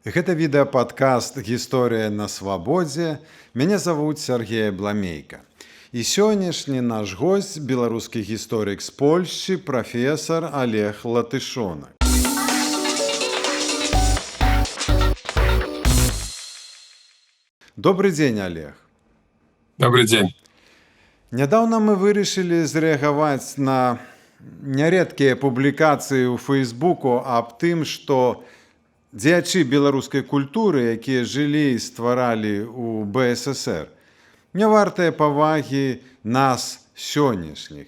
Гэта відэападкаст «Гісторыя на свабодзе». Мяне завуць Сергей Бламейка. І сённяшні наш госць – беларускі гісторык з Польшчы, прафесар Олег Латышонак. Добрый дзень, Олег. Добрый дзень. Нядаўна мы вырашылі зрэагаваць на нярэдкія публікацыі ў Фейсбуку аб тым, што дзеячы беларускай культуры, якія жылі і стваралі ў БССР, не вартыя павагі нас сённяшніх.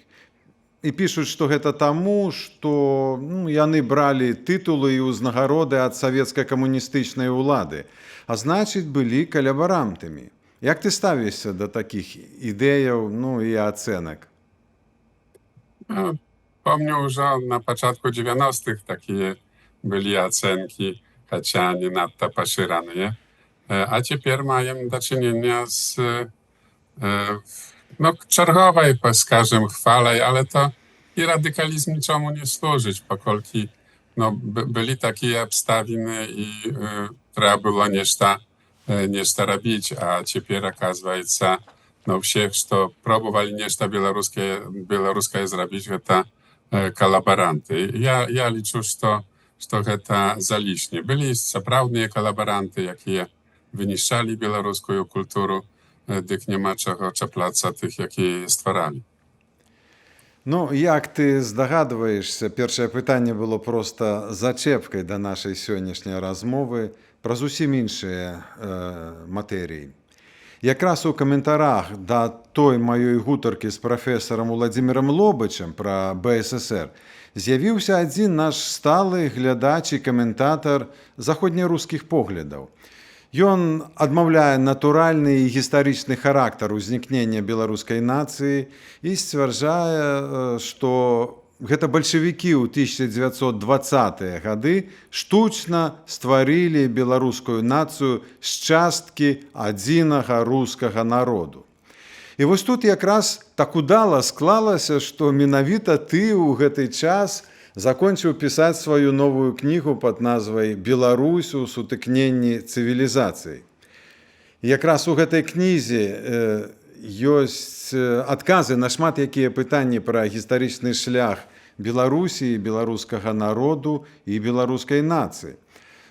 І пішуць, што гэта таму, што яны бралі тытулы і ўзнагароды ад савецкай камуністычнай улады, а значыць, былі калабарантамі. Як ты ставішся да такіх ідэяў, і ацэнак? Помню, уже на початку 90-х такие были оценки, хотя не надто поширенные. А теперь маем до czynienia z czerwowej, скажем, chwalej, ale to i radykalizm niczemu nie służyć, pokolki byli takie obstawiny i trzeba było nešto robić, a теперь оказывается, всех, что пробовали нечто белорусское zrobić, это коллаборанты. Я liczę, что это залишнее. Были сапраўдныя коллаборанты, якія вынішчалі беларускую культуру, дык няма чаго чапляцца тых, якія стваралі. Як ты здагадваешся, першае пытанне было проста зачэпкай да нашай сённяшняй размовы пра зусім іншыя матэрыі. Якраз у каментарах да той маёй гутаркі з прафесарам Уладзімірам Лобачам пра БССР з'явіўся адзін наш сталы глядач і каментатар заходнерускіх поглядаў. Ён адмаўляе натуральны і гістарычны характар узнікнення беларускай нацыі і сцвярджае, што гэта бальшавікі ў 1920-е гады штучна стварылі беларускую нацыю з часткі адзінага рускага народу. І вось тут якраз так удала склалася, што менавіта ты ў гэты час закончыў пісаць сваю новую кнігу пад назвай «Беларусь у сутыкненні цывілізацый». Якраз у гэтай кнізе ёсць адказы на шмат якія пытанні пра гістарычны шлях Беларусі, беларускага народу і беларускай нацыі.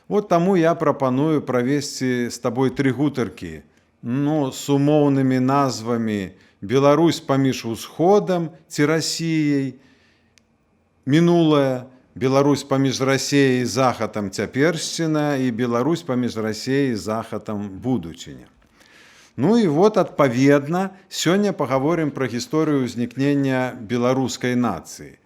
Таму я прапаную правесці з табой 3 гутаркі, з умоўнымі назвамі «Беларусь паміж усходам ці Расіяй», «Мінулае», «Беларусь паміж Расіяй і захадам цяпершчына» і «Беларусь паміж Расіяй і захадам будучыня». Адпаведна, сёння пагаворым пра гісторыю ўзнікнення беларускай нацыі.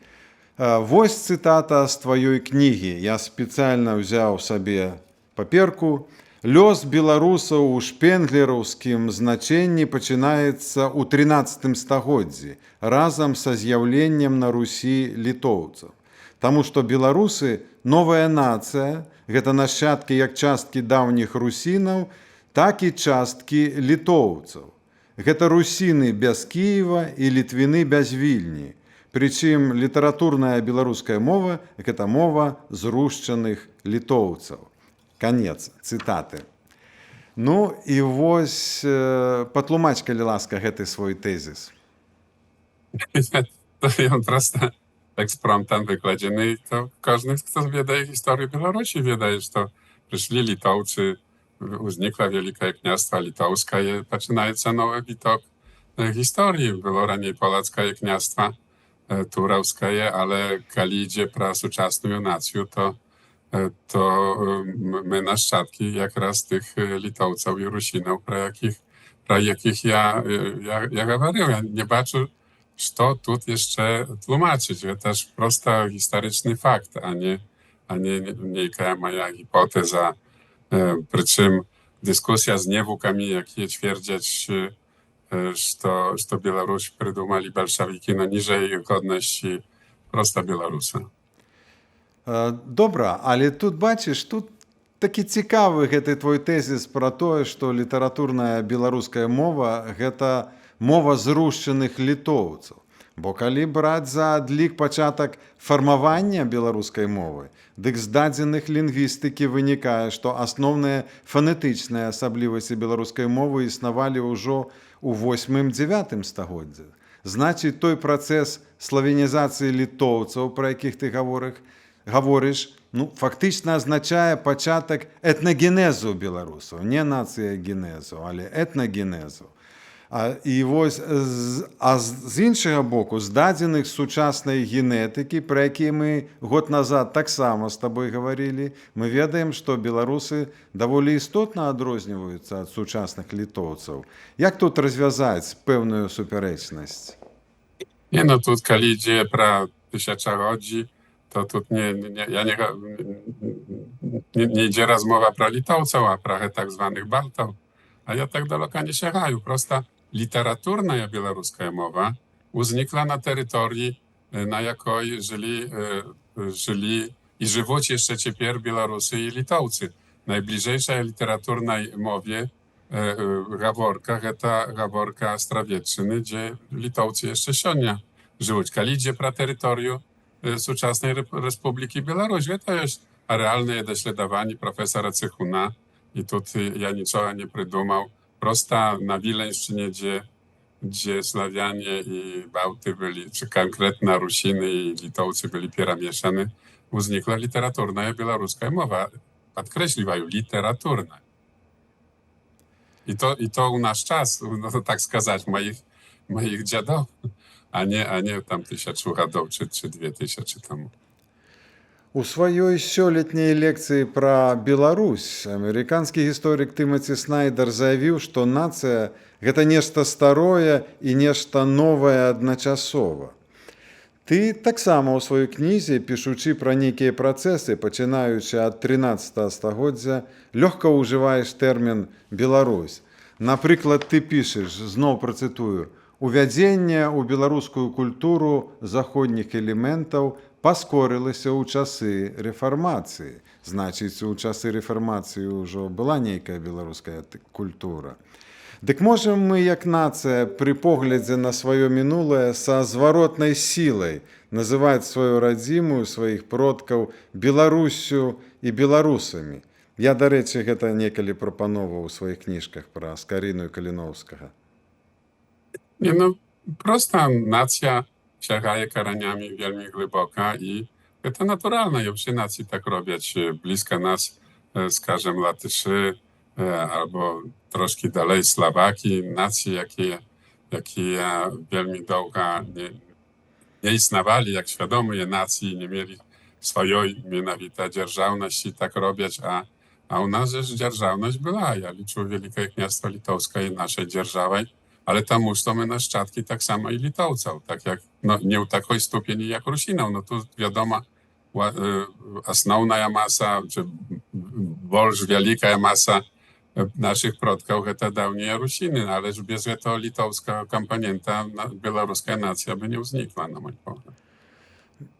Вось цытата з тваёй кнігі. Я спецыяльна ўзяў сабе паперку. «Лёс беларусаў у шпенглераўскім значэнні пачынаецца ў 13 стагоддзі разам са з'яўленнем на Русі літоўцаў. Таму што беларусы – новая нацыя, гэта нашчадкі як часткі даўніх русінаў, так і часткі літоўцаў. Гэта русіны без Кіева і літвіны без Вільні. Прычым літаратурная беларуская мова – гэта мова зрушчаных літоўцаў». Канец цытаты. І вось патлумач, калі ласка, гэты свой тэзіс. Ён проста экспромтам выкладзены. Кожны, хто ведае гісторыю Беларусі, ведае, што прыйшлі літоўцы, узнікла Вялікае княства літоўскае, пачынаецца новы віток гісторыі. Было раней полацкае княства, тураўскае, але калі ідзе пра сучасную нацыю, to my naszczadki jakraz tych Litowców i Rusinów, pra jakich ja mówiłem. Ja nie baczę, co tu jeszcze tłumaczyć. To też prosta historyczny fakt, a nie niejaka moja hipoteza. Przy czym dyskusja z niewukami, jakie twierdzić, że Białoruś prydumali bolszewiki, niżej godności prosta Białorusa. Добра, але тут бачыш, тут такі цікавы гэты твой тэзіс пра тое, што літаратурная беларуская мова – гэта мова зрушчаных літоўцаў. Бо калі браць за адлік пачатак фармавання беларускай мовы, дык з дадзеных лінгвістыкі вынікае, што асноўныя фанетычныя асаблівасці беларускай мовы існавалі ўжо ў 8-9 стагоддзях. Значыць, той працэс славенізацыі літоўцаў, пра якіх ты гаворыш, фактычна азначае пачатак этнагенезу беларусаў, не нацыягенезу, але этнагенезу. І вось з іншага боку, з дадзеных сучаснай генетыкі, пра якія мы год назад таксама з табой гаварылі, мы ведаем, што беларусы даволі істотна адрозніваюцца ад сучасных літоўцаў. Як тут развязаць пэўную супярэчнасць? Nie, no tu, kali idzie pra tysiączorodzi, to tu nie idzie rozmowa pra litowców, a pra tak zwanych Baltów. A ja tak daleko nie sięgаю. Prosta literaturna białoruska mowa uznikła na terytorii, na jakiej żyli i żywą jeszcze ciepер Białorusy i Litowcy. Najbliżejsza literaturnej mowie gaworka, to gaworka Strawiecczyny, gdzie Litowcy jeszcze sionia żyją. Kali idzie pra terytorium współczesnej Republiki Białorusi. To jest realne dośledowanie profesora Cychuna. I tu ja niczego nie przydumał. Prosta na Wileńszczynie, gdzie Sławianie i Bałty byli, czy konkretna Rusiny i Litowcy byli pieramieszane, uznikła literaturna białoruska mowa. Podkreśliwają, literaturna. I to u nasz czas, no to tak skazać, moich dziadów, a nie tam 1000 lat czy 2000 temu. У сваёй сёлетняй лекцыі пра Беларусь амерыканскі гісторык Тымаці Снайдер заявіў, што нацыя – гэта нешта старое і нешта новае адначасова. Ты таксама ў сваёй кнізе, пішучы пра нейкія працэсы, пачынаючы ад 13 стагоддзя, лёгка ўжываеш тэрмін «Беларусь». Напрыклад, ты пішаш, зноў працытую, «Увядзенне ў беларускую культуру заходніх элементаў паскорылася ў часы рэфармацыі». Значыць, у часы рэфармацыі ўжо была нейкая беларуская культура. Дык можам мы, як нацыя, пры поглядзе на сваё мінулае са зваротнай сілай называць сваю радзіму, сваіх продкаў Беларуссю і беларусамі. Я, дарэчы, гэта некалі прапановаў у сваіх кніжках пра Скарыну і Каліноўскага. Nie, no prosta nacja sięgaje koreniami wielmi głęboko i to naturalne. Ja przy nacji tak robić blisko nas, skażem Latyszy, albo troszkę dalej Słowaki, nacji, jakie wielmi długo nie istniewali, jak świadomie nacji, nie mieli swojej mianowitej dzierżawności tak robić, a u nas też dzierżawność była. Ja liczę Wielkie Kniastwo Litowskie i naszej dzierżawej, ale tam już to my naszczadki tak samo i Litowców, tak jak, no nie w takiej stupieni jak Rusiną, no tu wiadomo, основная masa, czy больш wielka masa naszych przodków to dawniej Rusiny, ale bez tego litowskiego komponenta białoruska nacja by nie wznikła, na mój pogląd.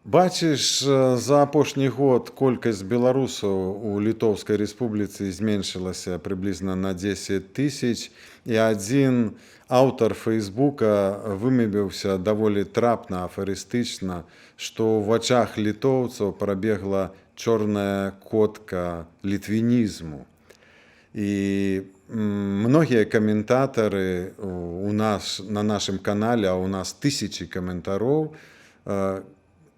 Бачыш, за апошні год колькасць беларусаў у Літоўскай рэспубліцы зменшылася прыблізна на 10 000, і адзін аўтар Фэйсбука вымявіўся даволі трапна, афарыстычна, што ў вачах літоўцаў прабегла чорная котка літвінізму. І многія каментатары у нас на нашым канале, а у нас тысячи каментароў,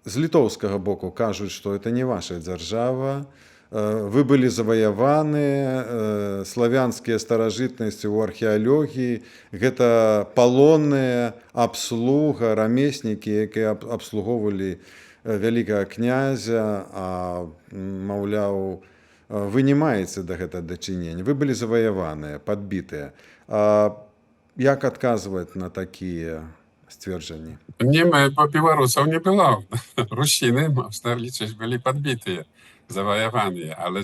з літоўскага боку кажуць, што это не ваша дзяржава, вы былі заваяваны, славянскія старажытнасці ў археалогіі, гэта палонныя, абслуга, рамеснікі, якія абслугоўвалі вялікага князя, а, маўляў, вы не маеце да гэта дачынення, вы былі заваяваныя, падбітыя. Як адказваць на такія stwierdzenie? Nie my, bo Białorusów nie było. Rusiny, można liczyć, byli podbite, zawojowani, ale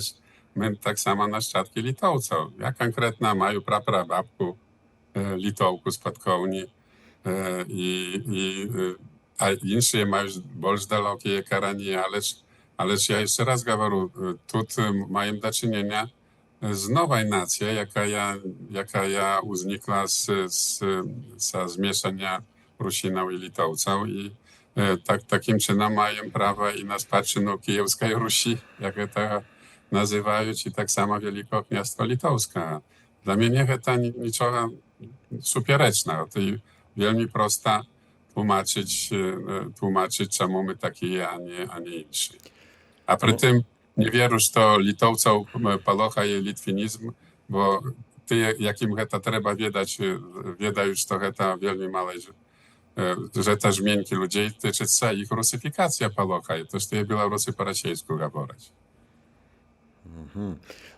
my tak samo naszczadki Litowców. Ja konkretna mają praprababku Litowku z Podkołni a inni mają больш dalekie karanie, ależ ja jeszcze raz говорю, tu mają do czynienia z nowej nacją, jaka uznikła z zmieszania Rusinał i Litowcą i takim czynem mają prawo i na spадщину Kijowskiej Rusi, jak to nazywają, i tak samo Wielkie Kniastwo Litowskie. Dla mnie nie to niczego supierecznego. To wielmi prosta tłumaczyć, czemu my taki, a nie inszy. A przy No. tym nie wierusz, to Litowców palocha i litwinizm, bo ty, jakim to trzeba wiedać, to to wielmi małe, że te żmienki ludzi tyczyться ich rusyfikacja palocha, i to, że je Białorusy po rosyjsku говорять.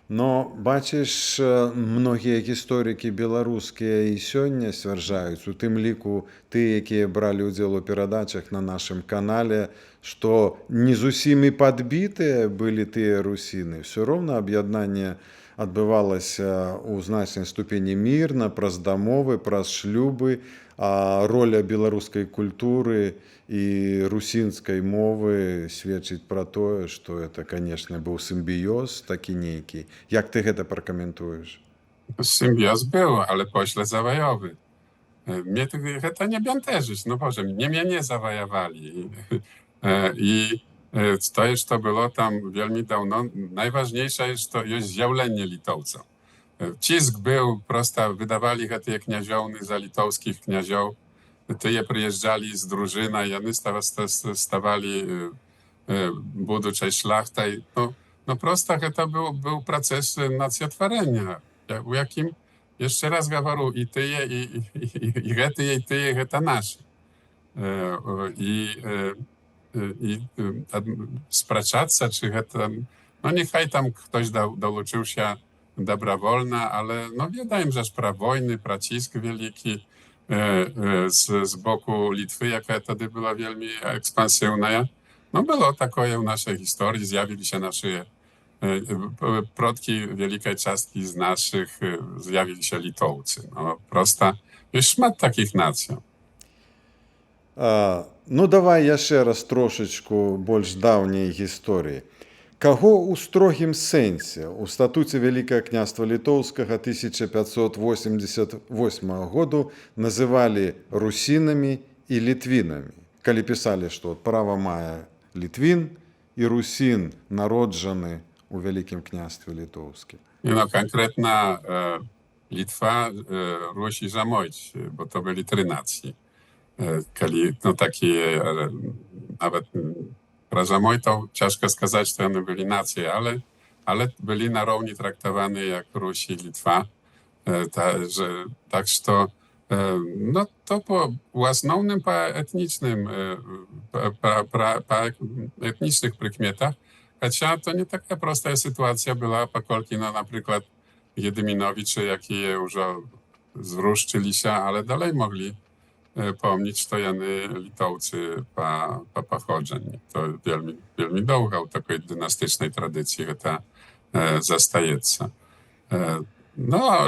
Но бачыш, многія гісторыкі беларускія і сёння сцвярджаюць, у тым ліку ты, якія бралі ўдзел у перадачах на нашым канале, што не зусім і падбітыя былі тыя русіны. Всё роўна аб'яднанне адбывалася ў значнай ступені мірна, праз дамовы, праз шлюбы, а роля беларускай культуры і русінскай мовы сведчыць пра тое, што это, канешне, быў сімбіёз такі нейкі. Як ty гэта пракаментуеш? Symbios był, ale pośle zawojowy. Mnie to nie bянтежить, no Boże, mnie nie zawojowali. I to było tam wielmi dawno. Najważniejsze jest to jest zjawlenie Litowców. Cisk był, prosto wydawali te kniaziołny za litowskich kniazioł. Tyje przyjeżdżali z drużyna i oni stawali buduczej szlachtaj. No prosto to był proces nacjotworzenia, u jakim, jeszcze raz говорю, i tyje, i tyje, to nasze. I spraczаться, czy to, no niechaj tam ktoś dołączył się dobrowolnie, ale no wiedałem, że pra wojny, pra cisk wielki z boku Litwy, jaka wtedy była wielmi ekspansywna. No było takie w naszej historii, zjawili się nasze przodki wielkiej części z naszych, zjawili się Litowcy. No prosta, jest szmat takich nacji. Ну, давай яшчэ раз трошачку больш даўняй гісторыі. Каго ў строгім сэнсе ў статуце Вялікае княства Літоўскага 1588 году называлі русінамі і літвінамі, калі пісалі, што права мае літвін і русін народжаны у Вялікім княстве Літоўскім. No konkretna Litwa, Rusi Zamojć, bo to byli trzy nacje. No takie, nawet pra Zamojtów ciężko сказать, że one byli nacje, ale byli na równi traktowani jak Rusi i Litwa. Tak, że no to po основnym, po etnicznym, po etnicznych prykmietach, chociaż to nie taka prosta sytuacja była, pokolki, no na przykład Jedyminowicze, jakie już zwrószczyli się, ale dalej mogli pomnieć, to jany Litowcy po pochodzeniu. To wielmi długo w takiej dynastycznej tradycji to zastajecie. No,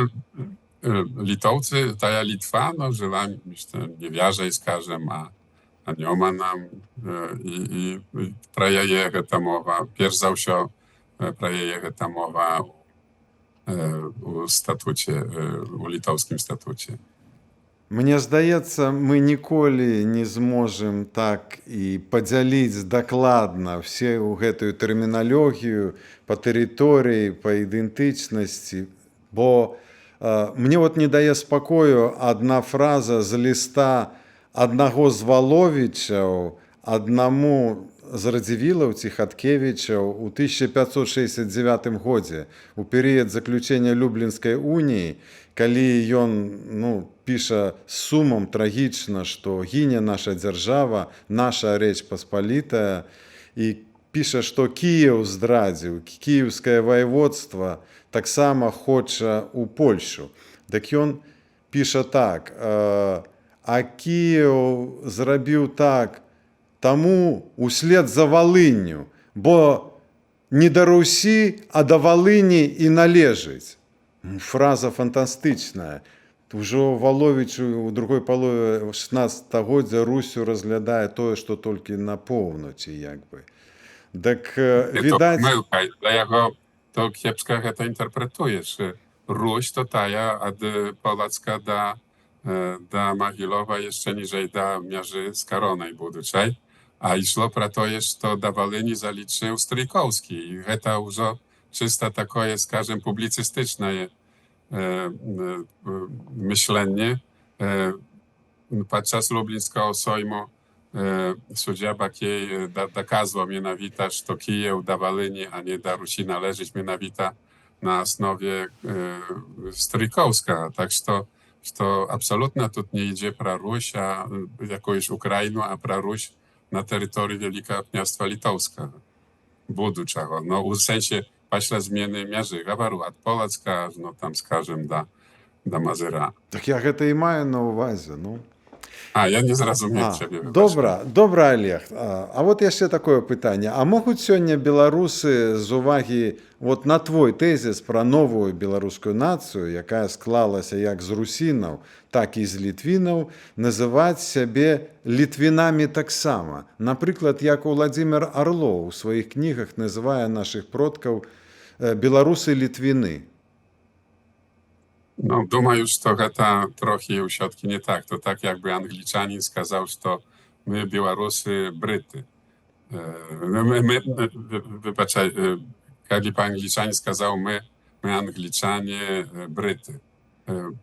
Litowcy, ta Litwa, no żyła, myślę, niewiarzej skażem, a nie ma nam i про jej ta mowa, pierwsza za wszystko про jej ta mowa u statucie, u litowskim statucie. Мне здаецца, мы ніколі не зможам так і падзяліць дакладна все ў гэтую тэрміналогію па тэрыторыі, па ідэнтычнасці, бо мне вот не дае спакою адна фраза з ліста аднаго з Валовічаў аднаму з Радзівілаў ці Хаткевічаў у 1569 годзе, у перыяд заключення Люблінскай уніі, калі ён піша з сумам трагічна, што гіне наша дзяржава, наша Рэч Паспалітая, і піша, што Кіеў здрадзіў, кіеўскае ваеводства таксама хоча ў Польшу. Так ён піша так: а Кіеў зрабіў так таму услед за Валынню, бо не да Русі, а да Валыні і належыць. Фраза фантастычная. Ужо Валовічу ў другой палове 16-годдзя Русю разглядае тое, што толькі на поўначы, як бы. Так, відаць... To pomyłka, dla jego to kiepsko to interpretujesz. Ruś to taja od Polacka do da Могилова jeszcze niżej da miarzy z Karonej Buduczej, a i szło pra to jest, to da Walyni zaliczył Stryjkowski. I to już czysta takie, skażem, publicystyczne myślenie. Podczas Lublińskiego Sejmu sędzia Bakiej dokazał mianowita, że Kijów da Walyni, a nie da Rusi należeć mianowita na osnowie Stryjkowska. Tak że absolutnie tu nie idzie pra Ruś, a jakąś Ukrainę, a pra Ruś na terytorium Wielkiego Kniastwa Litowskiego. Buduczego. No w sensie paśle zmiany miarzy Gawaruat Polacka, no tam skażem da Mazyra. Так я гэта і маю на ўвазе. Ну. A, ja nie зразумеў ciebie. Добра, Олег. А вот яшчэ такое пытанне. А могуць сёння беларусы з увагі вот на твой тэзіс пра новую беларускую нацыю, якая склалася як з русінаў, так і з літвінаў, называць сябе літвінамі таксама? Напрыклад, як Уладзімір Арлоў у сваіх кнігах называе нашых продкаў беларусы-літвіны. No, думаю, что это трохи у środki nie tak. To tak jakby Angliczanie сказал, что my Białorusy Bryty. Wybaczaj, jakby Angliczanie сказал, my Angliczanie Bryty.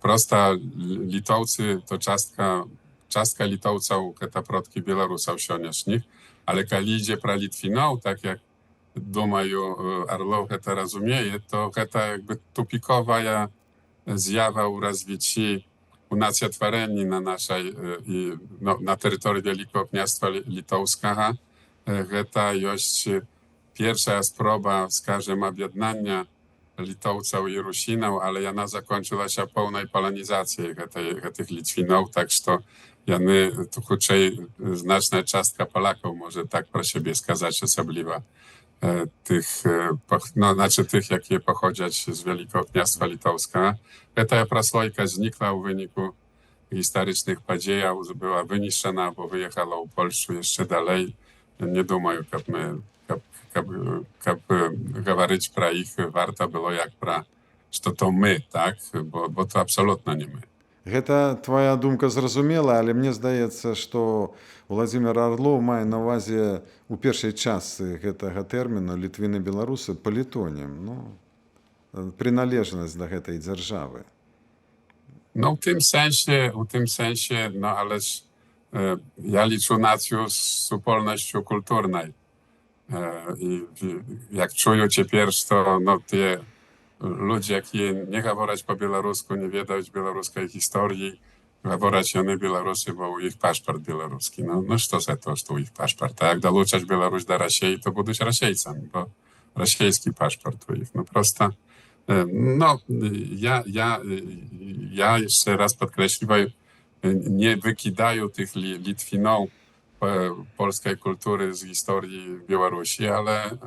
Prosta Litowcy to czastka Litowców, te protki Białorusów sioniecznych, ale kiedy idzie pra Litwinów, tak jak думаю, Орлов to rozumie, to jakby tupikowa zjawa u rozwici u nacjatwareni na naszej, no, na terytorium Wielkiego Kniastwa Litowskiego. To jest pierwsza sproba, skażem, objednania Litowców i Rusinów, ale ona zakończyła się pełnej polonizacji tych Litwinów, tak że jany tu krócej znaczna czastka Polaków może tak pro siebie skazać osobliwa. Tych, no, znaczy tych, jakie pochodzą z Wielkiego Kniastwa Litowskiego. Ta praslojka znikła w wyniku historycznych podziejów, była wyniszczona, bo wyjechała u Polszu jeszcze dalej. Nie думаю, jak говорить про ich warto było jak pra, że to my, tak? Bo to absolutnie nie my. Гэта твоя думка зразумела, але мне здаецца, што Уладзімір Арлоў мае на ўвазе у першай частцы гэтага тэрміну літвіны-беларусы палітонім, ну, прыналежнасць да гэтай дзяржавы. No w tym sensie, no ależ ja liczę nację z supolnością kulturnej. I jak czuję teraz, to no, te ludzie, jakie nie mówić po białorusku, nie wiedzą białoruskiej historii, mówić oni Białorusy, bo ich paszport białoruski. No co za to, że ich paszport? A jak dołączać Białoruś do Rosji, to będą Rosjejcami, bo rosyjski paszport u ich. No prosto. No, ja jeszcze raz podkreślam, nie wykidają tych Litwinów polskiej kultury z historii Białorusi, ale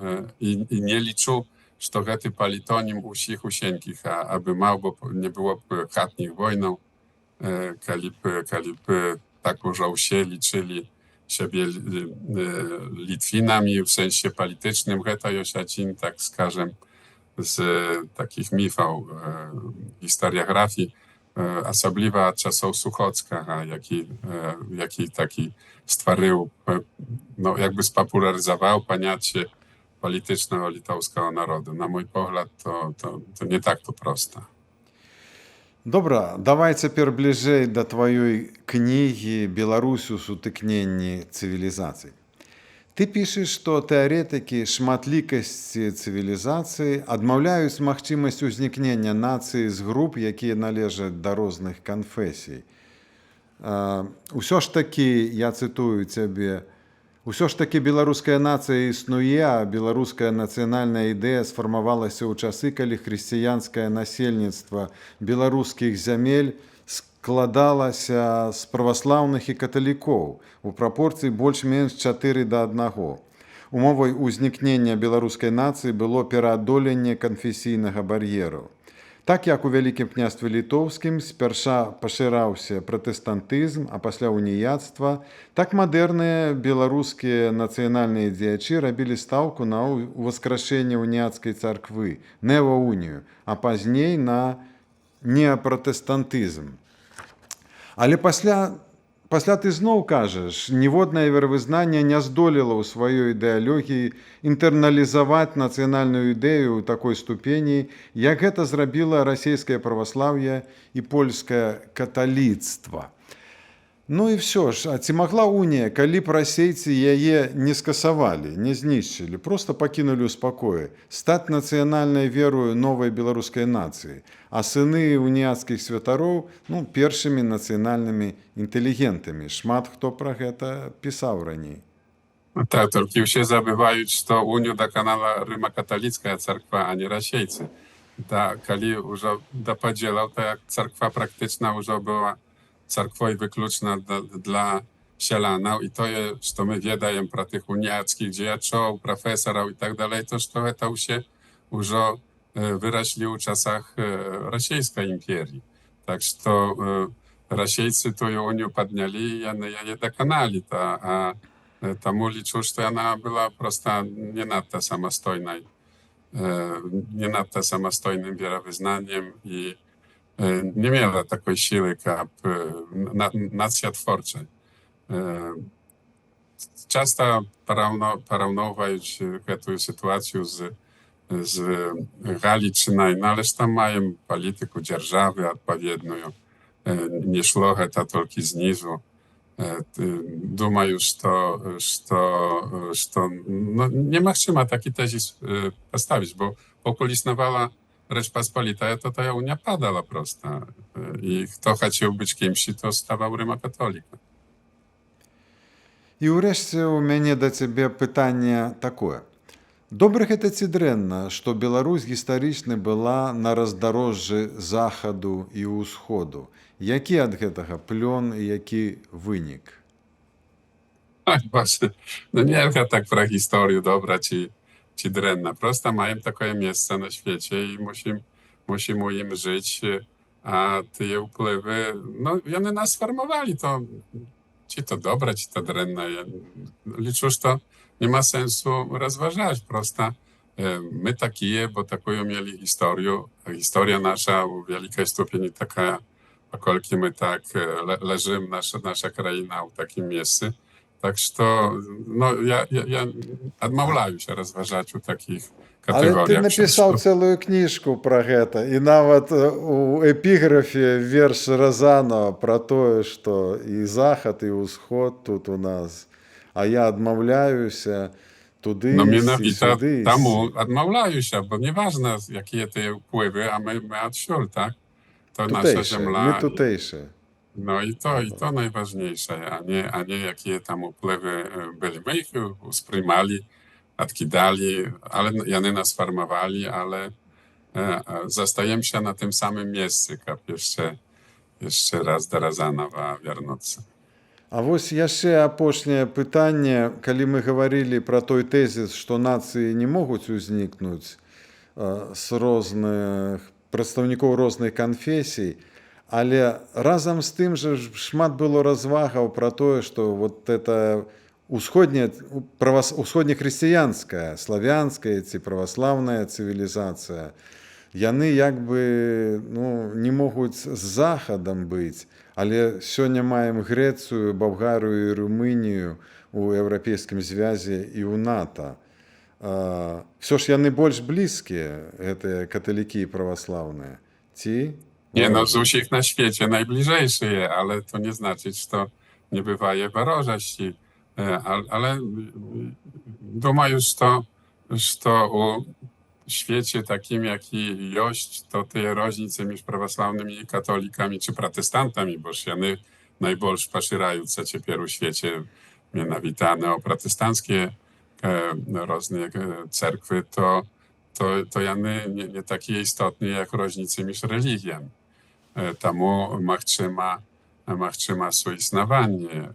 i nie liczę, że to gety palitonim usich usieńkich, aby mało nie było chatnich wojną, kalip tak już się liczyli siebie Litwinami w sensie politycznym, geta Josiacin, tak skażem, z takich mitów, historiografii, osobliwa czasów Suchocka, jaki taki stworzył, no jakby spopularyzował pojęcie politycznego litewskiego narodu. Na mój pogląd to nie tak to prosto. Добра, давай цяпер бліжэй да тваёй кнігі «Беларусь у сутыкненні цывілізацый». Ты пішаш, што тэарэтыкі шматлікасці цывілізацыі адмаўляюць магчымасць узнікнення нацыі з груп, якія належаць да розных канфесій. Усё ж такі, я цытую цябе, усё ж такі беларуская нацыя існуе, а беларуская нацыянальная ідэя сфармавалася ў часы, калі хрысціянскае насельніцтва беларускіх зямель складалася з праваслаўных і каталікоў у прапорцыі больш-менш 4:1. Умовай узнікнення беларускай нацыі было пераадоленне канфесійнага бар'еру. Так як у Вялікім княстве літоўскім спярша пашыраўся пратэстантызм, а пасля уніяцтва, так мадэрныя беларускія нацыянальныя дзеячы рабілі стаўку на ўваскрашэнне уніяцкай царквы, неоунію, а пазней на неапратэстантызм. Але пасля ты зноў кажаш, ніводнае веравызнанне не здолела ў сваёй ідэалогіі інтэрналізаваць нацыянальную ідэю ў такой ступені, як гэта зрабіла расійскае праваслаўе і польскае каталіцтва. Ну і все ж, а ці магла унія, калі б расейцы яе не скасавалі, не знішчылі, проста пакінулі ў спакоі, стаць нацыянальнай верою новай беларускай нацыі, а сыны уніяцкіх святароў першымі нацыянальнымі інтэлігентамі. Шмат хто пра гэта пісаў раней. Tak, tylko się zabywają, że Unię dokonała Rzymo-katolicka cerkwa, a nie Rasiejcy. Kali już podzielał, to jak cerkwa praktyczna już była cerkwą wykluczna dla sielanów i to jest, co my wiedajemy pro tych uniackich dzieciów, profesorów i tak dalej, to że to się już wyrośli w czasach Rosyjskiej imperii. Tak, że to Rasiejcy to Unię podniali i je dokonali, a Тому liczę, że ona była prosta nie nadto samostojnym wierowyznaniem i nie miała takiej siły jak nacja twórcza. Często porównuwać tę sytuację z Galiczyną, no ależ tam mają politykę dzierżawy odpowiednią. Nie szło to tylko zniżu. Думаю, что nie ma trzyma taki tezis postawić, bo pokud istniała Rzeczpospolita, to ta Unia padała prosta. I kto chciał być kimś, to stawał Rzymo-katolikiem. І ўрэшце у мяне да цябе пытанне такое. Добра гэта ці дрэнна, што Беларусь гістарычна была на раздарожжы захаду і ўсходу. Які ад гэтага плён і які вынік? Właśnie, no nie wiem tak про historię dobra czy drenna. Prosto mają takie miejsce na świecie i musimy im żyć, a te wpływy, no one nas formowali, to czy to dobra, czy to drenna. Ja liczę, że to nie ma sensu rozważać. Prosto my takie, bo taką mieli historię. Historia nasza w wielkiej stopni taka, pokolki my tak leżymy, nasza kraina w takim miejscu. Tak, że no, ja odmawiam się rozważać o takich kategoriach. Ale ty napisał całą kniżkę про гэта. I nawet u epigрафе wiersz Розанова про то, что и Захад, и Усход тут у нас. А я odmawiаюся туди, no і mianowicie сюди. temu odmawiają się, bo nieważne jakie te wpływy, a my odsiul, tak? To nasza Tutejsze, ziemia. my tutejsze. No i to najważniejsze, a nie jakie tam wpływy byli. My ich usprzymali, odkidali, ale one nas formowali, ale zostajemy się na tym samym miejscu, jak jeszcze raz do Розанова вярнуцца. А вось яшчэ апошняе пытанне, калі мы гаварылі пра той тэзіс, што нацыі не могуць узнікнуць з розных прадстаўнікоў розных канфесій, але разам з тым жа шмат было развагаў пра тое, што вот это усходнехрысціянская, славянская ці праваслаўная цывілізацыя, яны як бы не могуць з захадам быць, але сёння маем Грэцыю, Балгарыю і Румынію у Еўрапейскім звязе і ў НАТО. Всё ж яны больш блізкія, гэтыя каталікі і праваслаўныя, ці? Nie, no z усіх na świecie najbliżejsze, ale to nie znaczy, że to nie bywaje wrogości. Ale думаю, że u świecie takim, jaki jest, to te różnice między prawosławnymi katolikami czy protestantami, bo one najbardziej poszerzają się teraz w świecie, mianowite o protestanckie różne cerkwy, to one nie takie istotne jak różnice między religiami. Temu machczyma suistnowanie.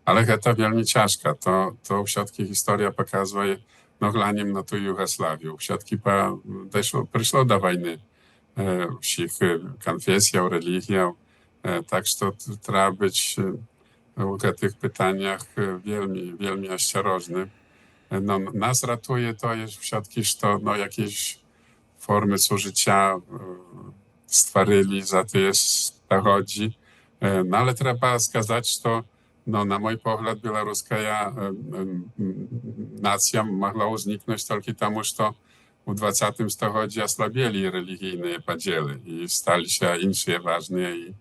Ale to wielmi ciężko. To wszystkie historia pokazuje noglaniem na tu Jugosławię. Wszystkie przyszło do wojny wszystkich konfesji, religii. Tak, że trzeba być w tych pytaniach wielmi ostrożnym. No, nas ratuje to jest wszystkie, że jakieś formy służycia stworzyli, za to jest chodzi. No ale trzeba сказать, что no, na mój pogląd białoruska nacja mogła uzniknąć tylko temu, że w XX stuleciu osłabieli religijne podziały i stali się inne ważne i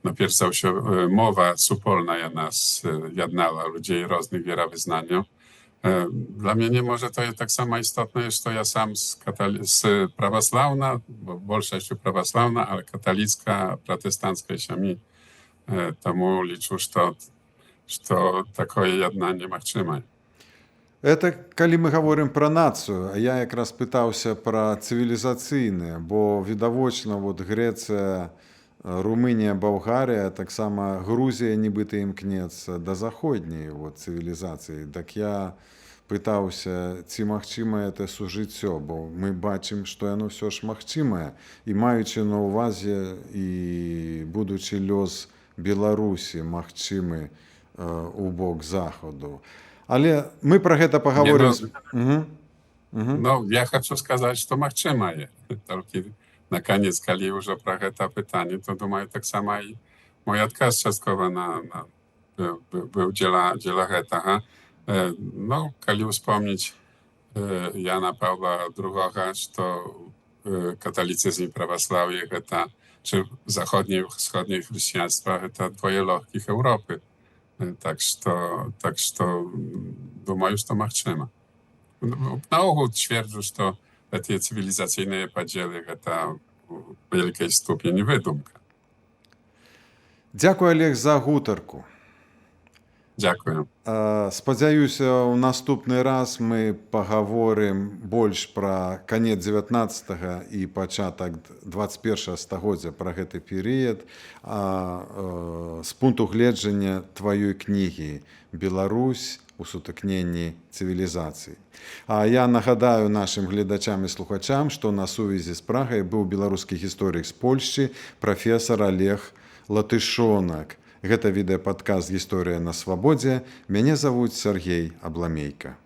no pierwsza się mowa supolna nas jednała ludzi różnych wierowyznaniów. Dla mnie nie może to jest tak samo istotne, że ja sam z prawosławna, bo większość prawosławna, ale katolicka, protestancka się mi тому liczę, że takie jednanie niemożliwe. Это калі мы гаворым пра нацыю, а я якраз пытаўся пра цывілізацыйныя, бо відавочна вот Грэцыя, Румынія, Балгарыя, таксама Грузія нібыта імкнецца да заходняй вот цывілізацыі. Так я пытаўся, ці магчыма это сужыццё, бо мы бачым, што яно ўсё ж магчымае. І маючы на ўвазе і будучы лёс Беларусі магчымы у бок захаду. Але мы пра гэта паговорым. No, ja chcę сказать, że możliwe. Tylko na koniec, kiedy już про to pytanie, to думаю, tak samo i mój odkaz частково był dziela tego. No, kiedy wspomnieć Jana Pawła II, to katolicyzm i prawosławie, czy zachodnie i wschodnie chrześcijaństwo, to dwoje logiki Europy. Tak, że думаю, że to możliwe. Na ogół twierdzę, że te cywilizacyjne podziały to w wielkiej stopniu wydumka. Дзякуй, Олег, за гутарку. Dziękuję. Спадзяюся, у наступны раз мы пагаворым больш пра канец 19 і пачатак 21 стагоддзя пра гэты перыяд, з пункту гледжання тваёй кнігі «Беларусь у сутыкненні цывілізацый». А я нагадаю нашим гледачам і слухачам, што на сувязі з Прагай быў беларускі гісторык з Польшчы прафесар Олег Латышонак. Гэта відэападкаст «Гісторыя на свабодзе». Мяне завуць Сергей Абламейка.